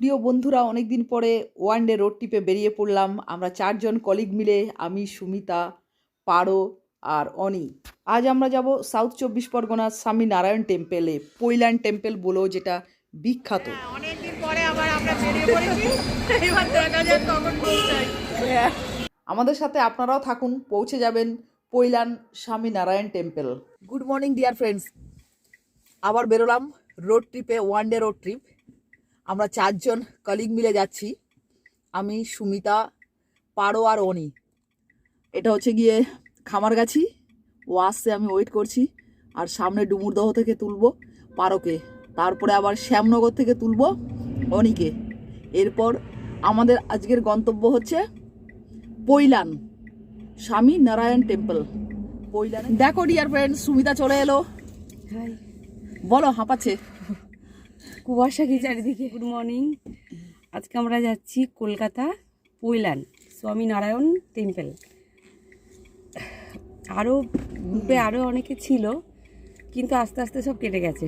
প্রিয় বন্ধুরা, অনেক দিন পরে ওয়ান ডে রোড ট্রিপে বেরিয়ে পড়লাম। আমরা 4 জন কলিগ মিলে, আমি, সুমিতা, পারো আর অনি। আজ আমরা যাব সাউথ 24 পরগনার স্বামী নারায়ণ টেম্পেলে, পৈলান টেম্পেল বলেও যেটা বিখ্যাত। অনেকদিন পরে আবার আমরা বেরিয়ে পড়েছি। এবার দেখা যাক কখন পৌঁছাই। আমাদের সাথে আপনারাও থাকুন, পৌঁছে যাবেন পৈলান স্বামী Narayan temple. Good morning dear friends, আবার বেরোলাম রোড ট্রিপে, ওয়ান ডে রোড ট্রিপ। আমরা 4 জন কলিগ মিলে যাচ্ছি, আমি, সুমিতা, পারো আর অনি। এটা হচ্ছে গিয়ে খামারগাছি, ও আসছে, আমি ওয়েট করছি। আর সামনে ডুমুরদহ থেকে তুলবো পারোকে, তারপরে আবার শ্যামনগর থেকে তুলবো অনিকে। এরপর আমাদের আজকের গন্তব্য হচ্ছে পৈলান স্বামী নারায়ণ টেম্পল। পৈলান দেখো ডিয়ার ফ্রেন্ড, সুমিতা চলে এলো। বলো, হাঁপাচ্ছে। কুয়াশা কি চারিদিকে। Good morning. আজকে আমরা যাচ্ছি কলকাতা পৈলান স্বামী নারায়ণ টেম্পল। আরও গ্রুপে আরও অনেকে ছিল, কিন্তু আস্তে আস্তে সব কেটে গেছে।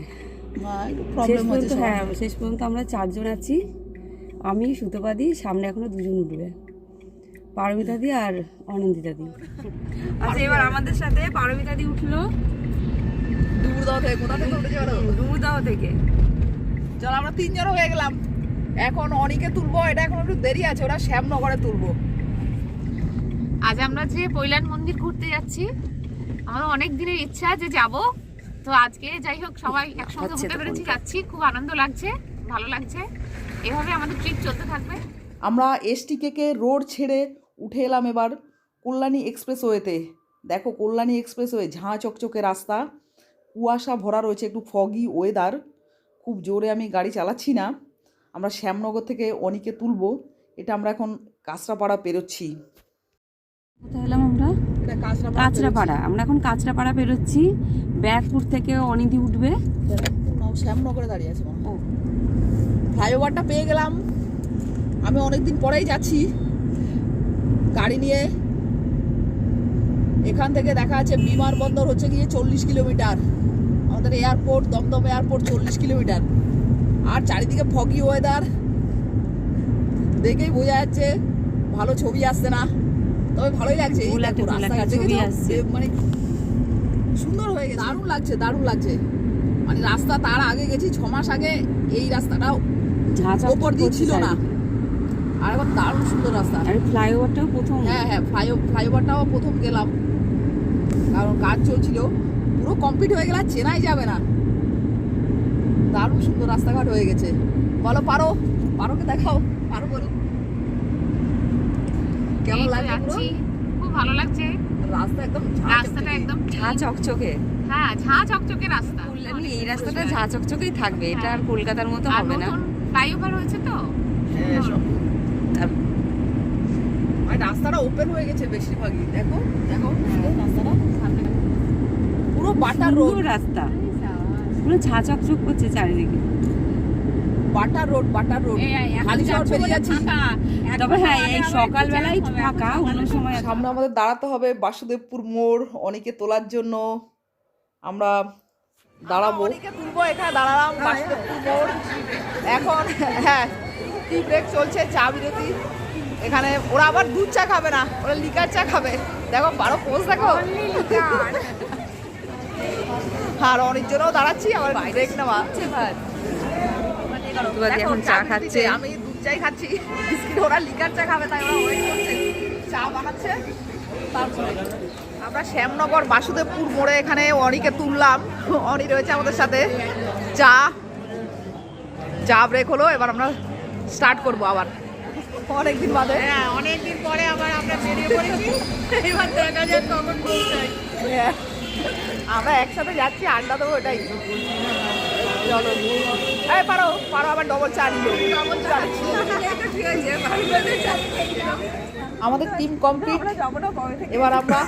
শেষ পর্যন্ত আমরা 4 জন আছি। আমি, সুতোপাদি, সামনে এখনো 2 জন উঠবে, পারমিতা দি আর অনন্দিতা দি। আচ্ছা, এবার আমাদের সাথে পারমিতা দি উঠলো ডুমুরদহ থেকে। কোথা থেকে উঠেছে বলো? ডুমুরদহ থেকে। চলো, আমরা 3 জন হয়ে গেলাম। এখন অনিকে তুলবো, এটা এখন একটু দেরি আছে, ওরা শ্যামনগরে তুলবো। আজ আমরা যে পৈলান মন্দির ঘুরতে যাচ্ছি, আমাদের অনেক দিনের ইচ্ছা যে যাব। তো আজকে যাই হোক সবাই একসঙ্গে ঘুরতে পেরেছি, যাচ্ছি, খুব আনন্দ লাগছে, ভালো লাগছে। এভাবে আমাদের ট্রিপ চলতে থাকবে। আমরা এসটিকে রোড ছেড়ে উঠে এলাম এবার কল্যাণী এক্সপ্রেসওয়েতে। দেখো, কল্যাণী এক্সপ্রেসওয়ে ঝাঁ চকচকে রাস্তা, কুয়াশা ভরা রয়েছে, একটু ফগি ওয়েদার। খুব জোরে আমি গাড়ি চালাচ্ছি না। আমরা শ্যামনগর থেকে অনিকে তুলবো। এটা আমরা এখন কাঁচরাপাড়া পেরোচ্ছি। কোথায় এলাম আমরা? কাঁচরাপাড়া। আমরা এখন কাঁচরাপাড়া বেরোচ্ছি। ব্যারাকপুর থেকে অনিদি উঠবে। শ্যামনগরে দাঁড়িয়ে আছে, ও ফ্লাইওভারটা পেয়ে গেলাম। আমি অনেকদিন পরেই যাচ্ছি গাড়ি নিয়ে। এখান থেকে দেখা যাচ্ছে বিমানবন্দর হচ্ছে গিয়ে 40 কিলোমিটার, আমাদের এয়ারপোর্ট দমদম এয়ারপোর্ট 40 কিলোমিটার। আর চারিদিকে ফগি ওয়েদার, দেখেই বোঝা যাচ্ছে ভালো ছবি আসছে না, তবে ভালোই লাগছে। মানে সুন্দর হয়ে গেছে, দারুণ লাগছে, দারুণ লাগছে। মানে রাস্তা তার আগে গেছি 6 মাস আগে, এই রাস্তাটাও ওপর দিয়ে ছিল না, আর এখন দারুণ সুন্দর রাস্তা। আর ফ্লাইওভারটাও প্রথম। হ্যাঁ, ফ্লাইওভারটাও প্রথম গেলাম, কারণ কাজ চলছিল। পুরো কমপ্লিট হয়ে গেলে চেনাই যাবে না। দারুণ সুন্দর রাস্তাঘাট হয়ে গেছে। বলো, পারোকে দেখাও, পারো বলো কেমন লাগছে? খুব ভালো লাগছে। রাস্তাটা একদম ঝাঁ চকচকে। হ্যাঁ, ঝাঁ চকচকে রাস্তা। এই রাস্তাটা ঝাঁ চকচকেই থাকবে, এটা আর কলকাতার মতো হবে না। ফ্লাইওভার হয়েছে তো। রাস্তাটা ওপেন হয়ে গেছে বেশিরভাগই। দেখো রাস্তাটা পুরো বাটার রোড রাস্তা, পুরো ঝাঁ চকচক করছে চারিদিকে। বাটার রোড খালি শহর পেরিয়ে যাচ্ছি। তবে হ্যাঁ, এই সকালবেলায় ফাঁকা, অন্য সময়। সামনে আমাদের দাঁড়াতে হবে বাসুদেবপুর মোড় অনেকে তোলার জন্য। আমরা দাঁড়াবো, অনেকে তুলবো। এখানে দাঁড়ালাম বাসুদেবপুর মোড়। এখন হ্যাঁ, টি ব্রেক চলছে, চা বিরতি। এখানে ওরা আবার দুধ চা খাবে না, ওরা লিকার চা খাবে। দেখো, বারো পোজ দেখো। আর অনেক জনও দাঁড়াচ্ছি, আবার ব্রেক নেওয়া। এখন চা খাচ্ছে, আমি দুধ চাই খাচ্ছি, বিস্কিট। ওরা লিকার চা খাবে, তাই ওরা ওয়েট করছে, চা বানাচ্ছে। তারপরে আমরা শ্যামনগর বাসুদেবপুর মোড়ে এখানে অনিকে তুললাম। অনি রয়েছে আমাদের সাথে। চা ব্রেক হলো, এবার আমরা স্টার্ট করবো আবার অনেকদিন বাদে। হ্যাঁ, অনেকদিন পরে আবার আমরা বেরিয়ে পড়েছি। এবার দেখা যাক কখন পৌঁছাই। আমরা একসাথে যাচ্ছি, আড্ডা দেবো, এটাই। চলো, পারো আবার ডবল চা নিল। আমাদের টিম কমপ্লিট। এবার আমরা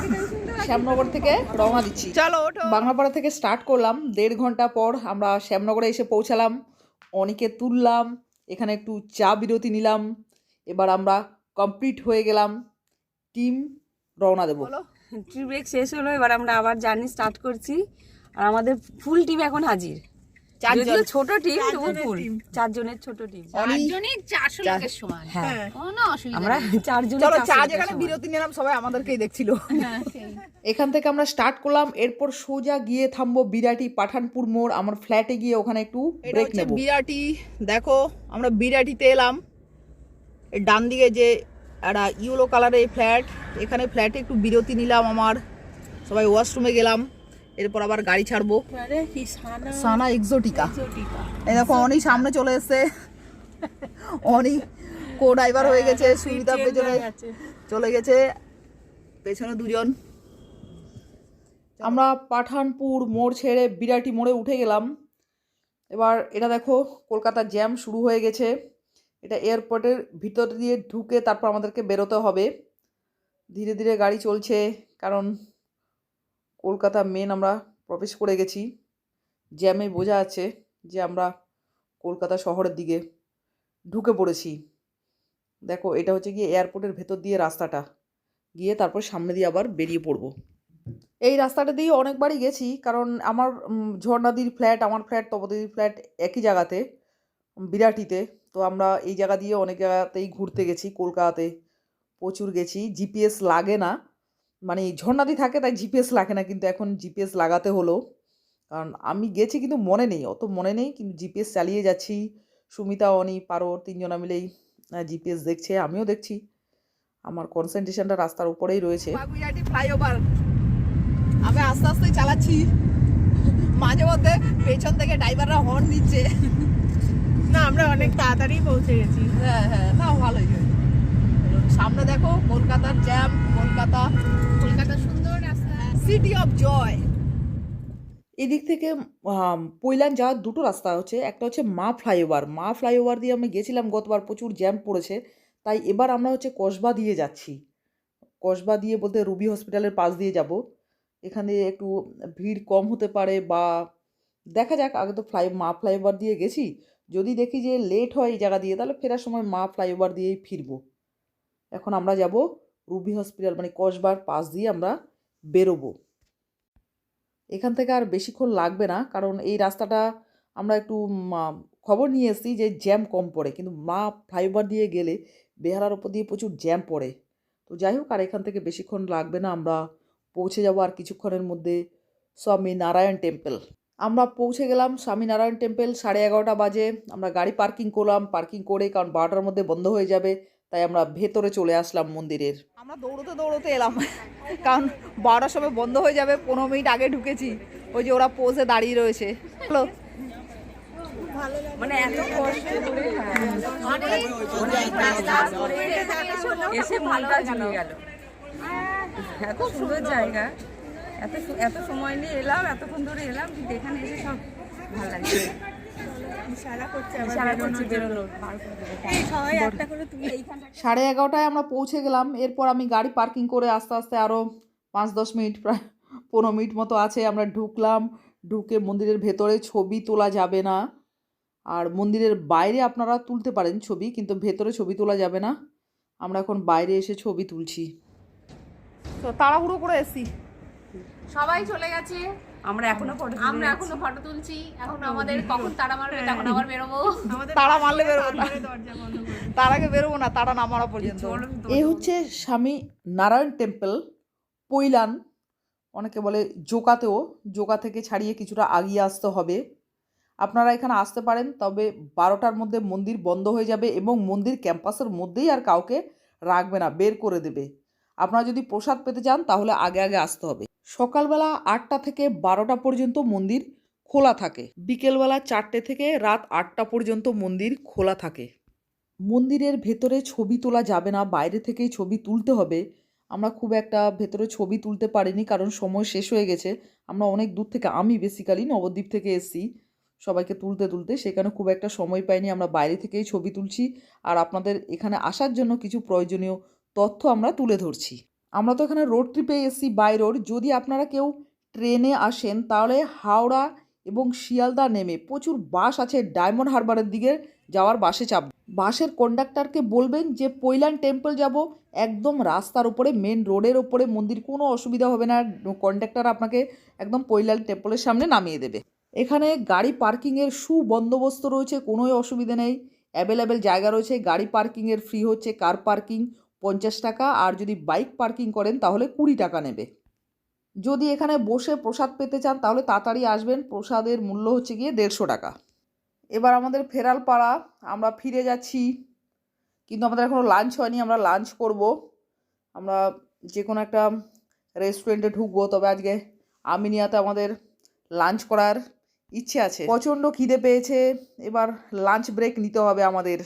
শ্যামনগর থেকে রওনা দিচ্ছি। চলো, বাংলাপাড়া থেকে স্টার্ট করলাম। 1.5 ঘন্টা পর আমরা শ্যামনগরে এসে পৌঁছালাম। অনেকে তুললাম, এখানে একটু চা বিরতি নিলাম। এবার আমরা কমপ্লিট হয়ে গেলাম, টিম রওনা দেবো। ট্রি ব্রেক শেষ হলো, এবার আমরা আবার জার্নি স্টার্ট করছি। আর আমাদের ফুল টিম এখন হাজির। যদিও ছোট টিম তবু ফুল, 4 জনের ছোট টিম। চারজনই 400 লোকের সমান। হ্যাঁ কোনো অসুবিধা আমরা নেই। 4 জনের চলো 400 চা লোকের যেখানে সমান। বিরতি নিলাম সবাই আমাদেরকেই দেখছিল। হ্যাঁ, সেই। এখান থেকে আমরা স্টার্ট করলাম, এরপর সোজা গিয়ে থামবো বিরাটি পাঠানপুর মোড়, আমার ফ্ল্যাটে গিয়ে ওখানে একটু ব্রেক নেব। বিরাটি দেখো, আমরা বিরাটিতে এলাম। এর ডান দিকে যে একটা ইয়েলো কালারের ফ্ল্যাট, এখানে ফ্ল্যাটে একটু বিরতি নিলাম আমার, সবাই ওয়াশরুমে গেলাম, এরপর আবার গাড়ি ছাড়বো। সানা এক্সোটিকা, এই দেখো অনি সামনে চলে এসছে, অনি কো ড্রাইভার হয়ে গেছে, সুবিধা পেছনে চলে গেছে, পেছনে দুজন। আমরা পাঠানপুর মোড় ছেড়ে বিরাটি মোড়ে উঠে গেলাম। এবার এটা দেখো কলকাতার জ্যাম শুরু হয়ে গেছে, এটা এয়ারপোর্টের ভিতর দিয়ে ঢুকে তারপর আমাদেরকে বেরোতে হবে। ধীরে ধীরে গাড়ি চলছে, কারণ কলকাতা মেন আমরা প্রবেশ করে গেছি। জ্যামে বোঝা যাচ্ছে যে আমরা কলকাতা শহরের দিকে ঢুকে পড়েছি। দেখো এটা হচ্ছে গিয়ে এয়ারপোর্টের ভেতর দিয়ে রাস্তাটা, গিয়ে তারপর সামনে দিয়ে আবার বেরিয়ে পড়বো। এই রাস্তাটা দিয়ে অনেকবারই গেছি, কারণ আমার ঝর্ণাদির ফ্ল্যাট, আমার ফ্ল্যাট, তপদির ফ্ল্যাট একই জায়গাতে, বিরাটিতে। তো আমরা এই জায়গা দিয়ে অনেক জায়গাতেই ঘুরতে গেছি, কলকাতাতে প্রচুর গেছি। জিপিএস লাগে না, মানে ঝর্ণাদি থাকে তাই জিপিএস লাগে না, কিন্তু এখন জিপিএস লাগাতে হলো, কারণ আমি গেছি কিন্তু মনে নেই, অত মনে নেই, কিন্তু জিপিএস চালিয়ে যাচ্ছি। সুমিতা, অনি, পারো তিনজনা মিলেই জিপিএস দেখছে, আমিও দেখছি, আমার কনসেন্ট্রেশনটা রাস্তার উপরেই রয়েছে। ফ্লাইওভার আমি আস্তে আস্তে চালাচ্ছি, মাঝে মধ্যে পেছন থেকে ড্রাইভাররা হর্ন দিচ্ছে। না আমরা অনেক তাড়াতাড়ি পৌঁছে গেছি। হ্যাঁ হ্যাঁ, না ভালোই হয়েছে। সামনে দেখো কলকাতার জ্যাম, কলকাতা সুন্দর রাস্তা। City of joy. এদিক থেকে পৈলান যাওয়ার দুটো রাস্তা হচ্ছে, একটা হচ্ছে মা ফ্লাইওভার, মা ফ্লাইওভার দিয়ে আমি গেছিলাম গতবার, প্রচুর জ্যাম পড়েছে, তাই এবার আমরা হচ্ছে কসবা দিয়ে যাচ্ছি। কসবা দিয়ে বলতে রুবি হসপিটালের পাশ দিয়ে যাব, এখানে একটু ভিড় কম হতে পারে, বা দেখা যাক। আগে তো মা ফ্লাইওভার দিয়ে গেছি, যদি দেখি যে লেট হয় এই জায়গা দিয়ে, তাহলে ফেরার সময় মা ফ্লাইওভার দিয়েই ফিরবো। এখন আমরা যাব রুবি হসপিটাল, মানে কসবার পাশ দিয়ে আমরা বেরোবো। এখান থেকে আর বেশিক্ষণ লাগবে না, কারণ এই রাস্তাটা আমরা একটু খবর নিয়ে এসেছি যে জ্যাম কম পড়ে, কিন্তু মা ফ্লাইওভার দিয়ে গেলে বেহালার ওপর দিয়ে প্রচুর জ্যাম পড়ে। তো যাই হোক, আর এখান থেকে বেশিক্ষণ লাগবে না, আমরা পৌঁছে যাব আর কিছুক্ষণের মধ্যে স্বামীনারায়ণ টেম্পল। আমরা পৌঁছে গেলাম স্বামীনারায়ণ টেম্পল, 11:30 বাজে। আমরা গাড়ি পার্কিং করলাম, পার্কিং করে, কারণ 12টার মধ্যে বন্ধ হয়ে যাবে, তাই আমরা ভেতরে চলে আসলাম মন্দিরের। আমরা দৌড়তে দৌড়তে এলাম, কারণ 12টার সময় বন্ধ হয়ে যাবে, 15 মিনিট আগে ঢুকেছি, ওই যে ওরা পোজে দাঁড়িয়ে রয়েছে। হ্যালো, মানে এত কষ্ট করে এসে মনটা জুড়ে গেল। এত সুন্দর জায়গা, এত সময় নিয়ে এলাম, এতক্ষণ ধরে এলাম, কিন্তু এখানে এসে সব ভালো লাগছে। ইশারা করছে বেরোনোর। 11:30 আমরা পৌঁছে গেলাম। এরপর আমি গাড়ি পার্কিং করে আস্তে আস্তে আরও 5-10 মিনিট, প্রায় 15 মিনিট মতো আছে, আমরা ঢুকলাম। ঢুকে মন্দিরের ভেতরে ছবি তোলা যাবে না, আর মন্দিরের বাইরে আপনারা তুলতে পারেন ছবি, কিন্তু ভেতরে ছবি তোলা যাবে না। আমরা এখন বাইরে এসে ছবি তুলছি। তো তাড়াহুড়ো করে এসছি, সবাই চলে গেছে, আমরা এখনো ফটো তুলছি। এখন আমাদের কখন তারা মারবে তখন আবার বেরোবো। তারা মারলে বেরোবো না, তার আগে বেরোবো না, তারা না মারা পর্যন্ত। এই হচ্ছে স্বামী নারায়ণ টেম্পল, পৈলান, অনেকে বলে জোকাতেও, জোকা থেকে ছাড়িয়ে কিছুটা আগিয়ে আসতে হবে। আপনারা এখানে আসতে পারেন, তবে 12টার মধ্যে মন্দির বন্ধ হয়ে যাবে, এবং মন্দির ক্যাম্পাসের মধ্যেই আর কাউকে রাখবে না, বের করে দেবে। আপনারা যদি প্রসাদ পেতে চান তাহলে আগে আগে আসতে হবে। সকালবেলা 8টা থেকে 12টা পর্যন্ত মন্দির খোলা থাকে, বিকেলবেলা 4টে থেকে রাত 8টা পর্যন্ত মন্দির খোলা থাকে। মন্দিরের ভেতরে ছবি তোলা যাবে না, বাইরে থেকেই ছবি তুলতে হবে। আমরা খুব একটা ভেতরে ছবি তুলতে পারিনি, কারণ সময় শেষ হয়ে গেছে। আমরা অনেক দূর থেকে, আমি বেসিক্যালি নবদ্বীপ থেকে এসেছি, সবাইকে তুলতে তুলতে, সেখানে খুব একটা সময় পাইনি, আমরা বাইরে থেকেই ছবি তুলছি। আর আপনাদের এখানে আসার জন্য কিছু প্রয়োজনীয় তথ্য আমরা তুলে ধরছি। আমরা তো এখানে রোড ট্রিপে এসেছি, বাই রোড। যদি আপনারা কেউ ট্রেনে আসেন তাহলে হাওড়া এবং শিয়ালদা নেমে প্রচুর বাস আছে, ডায়মন্ড হারবারের দিকে যাওয়ার বাসে চাপবেন। বাসের কন্ডাক্টরকে বলবেন যে পৈলান টেম্পল যাব, একদম রাস্তার উপরে, মেন রোডের ওপরে মন্দির, কোনো অসুবিধা হবে না। কন্ডাক্টর আপনাকে একদম পৈলান টেম্পলের সামনে নামিয়ে দেবে। এখানে গাড়ি পার্কিংয়ের সুবন্দোবস্ত রয়েছে, কোনোই অসুবিধে নেই। অ্যাভেলেবেল জায়গা রয়েছে। গাড়ি পার্কিংয়ের ফ্রি হচ্ছে কার পার্কিং 50 টাকা, আর যদি বাইক পার্কিং করেন তাহলে 20 টাকা নেবে। যদি এখানে বসে প্রসাদ পেতে চান তাহলে তাড়াতাড়ি আসবেন, প্রসাদের মূল্য হচ্ছে গিয়ে 150 টাকা। এবার আমাদের ফেরাল পাড়া, আমরা ফিরে যাচ্ছি, কিন্তু আমাদের এখনও লাঞ্চ হয়নি, আমরা লাঞ্চ করব। আমরা যে কোনো একটা রেস্টুরেন্টে ঢুকবো, তবে আজকে আমিনিয়াতে আমাদের লাঞ্চ করার ইচ্ছে আছে। প্রচণ্ড খিদে পেয়েছে, এবার লাঞ্চ ব্রেক নিতে হবে আমাদের।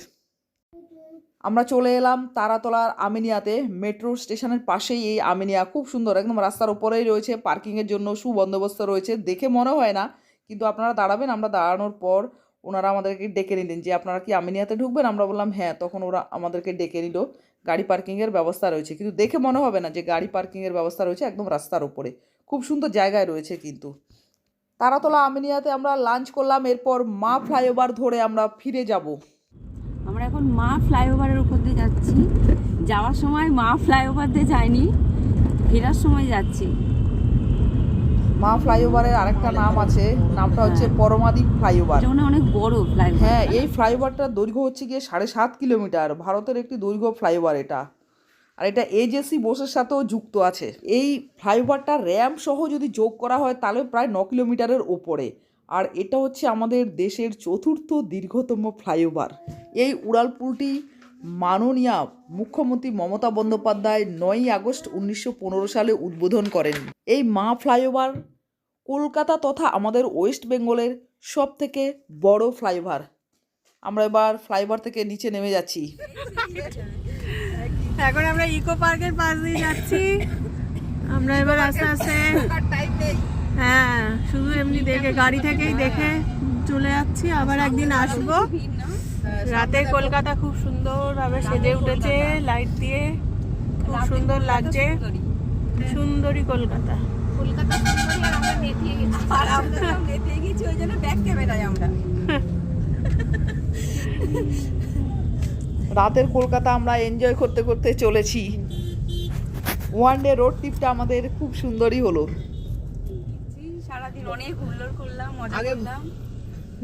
আমরা চলে এলাম তারাতলার আমিনিয়াতে, মেট্রো স্টেশনের পাশেই এই আমিনিয়া। খুব সুন্দর, একদম রাস্তার উপরেই রয়েছে, পার্কিংয়ের জন্য সুবন্দোবস্ত রয়েছে। দেখে মনে হয় না, কিন্তু আপনারা দাঁড়াবেন। আমরা দাঁড়ানোর পর ওনারা আমাদেরকে ডেকে নিলেন যে আপনারা কি আমিনিয়াতে ঢুকবেন? আমরা বললাম হ্যাঁ, তখন ওরা আমাদেরকে ডেকে নিল। গাড়ি পার্কিংয়ের ব্যবস্থা রয়েছে, কিন্তু দেখে মনে হবে না যে গাড়ি পার্কিংয়ের ব্যবস্থা রয়েছে, একদম রাস্তার উপরে। খুব সুন্দর জায়গায় রয়েছে কিন্তু। তারাতলা আমিনিয়াতে আমরা লাঞ্চ করলাম, এরপর মা ফ্লাইওভার ধরে আমরা ফিরে যাব। আমরা এখন মা ফ্লাইওভারের উপর দিয়ে যাচ্ছি। যাওয়ার সময় মা ফ্লাইওভার দিয়ে যাইনি, ফেরার সময় যাচ্ছি। মা ফ্লাইওভারের আরেকটা নাম আছে, নামটা হচ্ছে পরমাদ্বীপ ফ্লাইওভার। এটা মানে অনেক বড় ফ্লাইওভার। হ্যাঁ, এই ফ্লাইওভারটার দৈর্ঘ্য হচ্ছে গিয়ে 7.5 কিলোমিটার। ভারতের একটি দৈর্ঘ্য ফ্লাইওভার এটা, আর এটা এজেসি বোসের সাথেও যুক্ত আছে। এই ফ্লাইওভারটা র্যাম্প সহ যদি যোগ করা হয় তাহলে প্রায় 9 কিলোমিটারের ওপরে, আর এটা হচ্ছে আমাদের দেশের 4র্থ দীর্ঘতম ফ্লাইওভার। এই উড়ালপুলটি মাননীয় মুখ্যমন্ত্রী মমতা বন্দ্যোপাধ্যায় 9ই আগস্ট 1915 সালে উদ্বোধন করেন। এই মা ফ্লাইওভার কলকাতা তথা আমাদের ওয়েস্ট বেঙ্গলের সব থেকে বড় ফ্লাইওভার। আমরা এবার ফ্লাইওভার থেকে নিচে নেমে যাচ্ছি। এখন আমরা ইকো পার্কের পাশ দিয়ে যাচ্ছি। আমরা এবার আস্তে আস্তে, হ্যাঁ, শুধু এমনি দেখে, গাড়ি থেকেই দেখে চলে যাচ্ছি। আবার একদিন আসবো। রাতে কলকাতা খুব সুন্দর ভাবে সেজে উঠেছে লাইট দিয়ে, খুব সুন্দর লাগছে। সুন্দরী কলকাতা। কলকাতা সুন্দরী, আর আমরা নেতিয়ে গেছি। আর আমরা নেতে গেছি, ওই জন্য ব্যাক ক্যামেরায় আমরা। রাতের কলকাতা আমরা এনজয় করতে করতে চলেছি। ওয়ান ডে রোড ট্রিপটা আমাদের খুব সুন্দরই হলো। সারাদিন অনেক হুল্লোড় করলাম, মজা করলাম,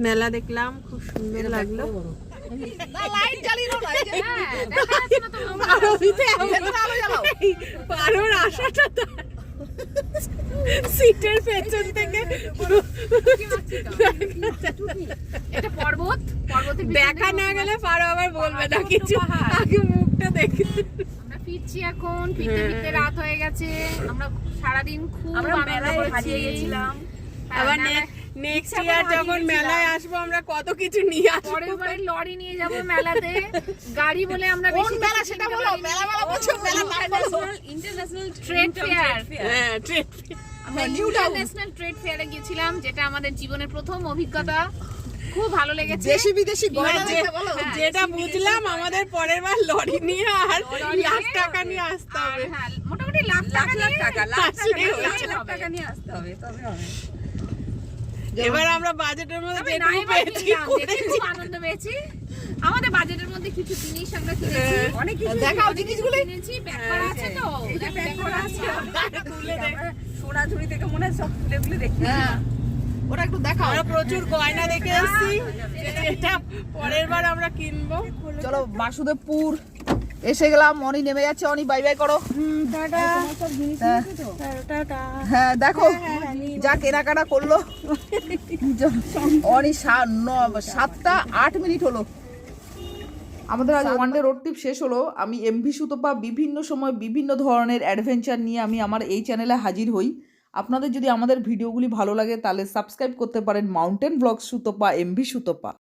মেলা দেখলাম, খুব সুন্দর লাগলো। পারোর আশাটা সিটের পেছন থেকে এটা পর্বত, পর্বতের দেখা না গেলে পারো আবার বলবে না কিছু, আগে মুখটা দেখে। আমরা ফিরছি এখন, ফিরতে ফিরতে রাত হয়ে গেছে। আমরা সারাদিন খুব আমরা আনন্দ মেলায় করেছি। হারিয়ে গেছিলাম। আবার নেক্সট ইয়ার যখন মেলায় আসবো আমরা কত কিছু নিয়ে আসবো। পরের বারে লরি নিয়ে যাব মেলাতে, গাড়ি বলে আমরা বেশি মেলা, সেটা বলো। মেলা বলছো, মেলা ইন্টারন্যাশনাল ট্রেড ফেয়ার। হ্যাঁ, ট্রেড আমরা ইন্টারন্যাশনাল ট্রেড ফেয়ারে গেছিলাম, যেটা আমাদের জীবনের প্রথম অভিজ্ঞতা। খুব ভালো লেগেছে। দেশি বিদেশি গয়না দেখে বলো। যেটা বুঝলাম, আমাদের পরের বার লরি নিয়ে আর লাখ টাকা নিয়ে আসতে আর হবে। হ্যাঁ, মোটামুটি লাখ টাকা নিয়ে টাকা নিয়ে আসতে হবে, তবে হবে। এবার আমরা বাজেটের মধ্যে তবে যেটুকু নাই পেয়েছি দেখে খুব আনন্দ পেয়েছি। আমাদের বাজেটের মধ্যে কিছু জিনিস আমরা কিনেছি, অনেক কিছু দেখাও জিনিসগুলো। কিনেছি। ব্যাগ করা আছে তো, ব্যাগ করা আছে। সোনাঝুরি থেকে মনে হয় সব খুলে খুলে দেখি। হ্যাঁ, ওরা একটু দেখাও। আমরা প্রচুর গয়না দেখে এসেছি, যেটা পরের বার আমরা কিনবো। চলো বাসুদেবপুর এসে গেলাম। অনি নেমে যাচ্ছে, অনি বাই বাই করো। টাটা হ্যাঁ, টাটা। হ্যাঁ দেখো যা কেনাকাটা করলো। অনি 7টা 8 মিনিট হলো। আমাদের আজ ওয়ান ডে রোড ট্রিপ শেষ হলো। আমি এমভি সুতপা বিভিন্ন সময় বিভিন্ন ধরনের অ্যাডভেঞ্চার নিয়ে আমি আমার এই চ্যানেলে হাজির হই। আপনাদের যদি আমাদের ভিডিওগুলি ভালো লাগে তাহলে সাবস্ক্রাইব করতে পারেন mountain blogs Sutapa, MV Sutapa.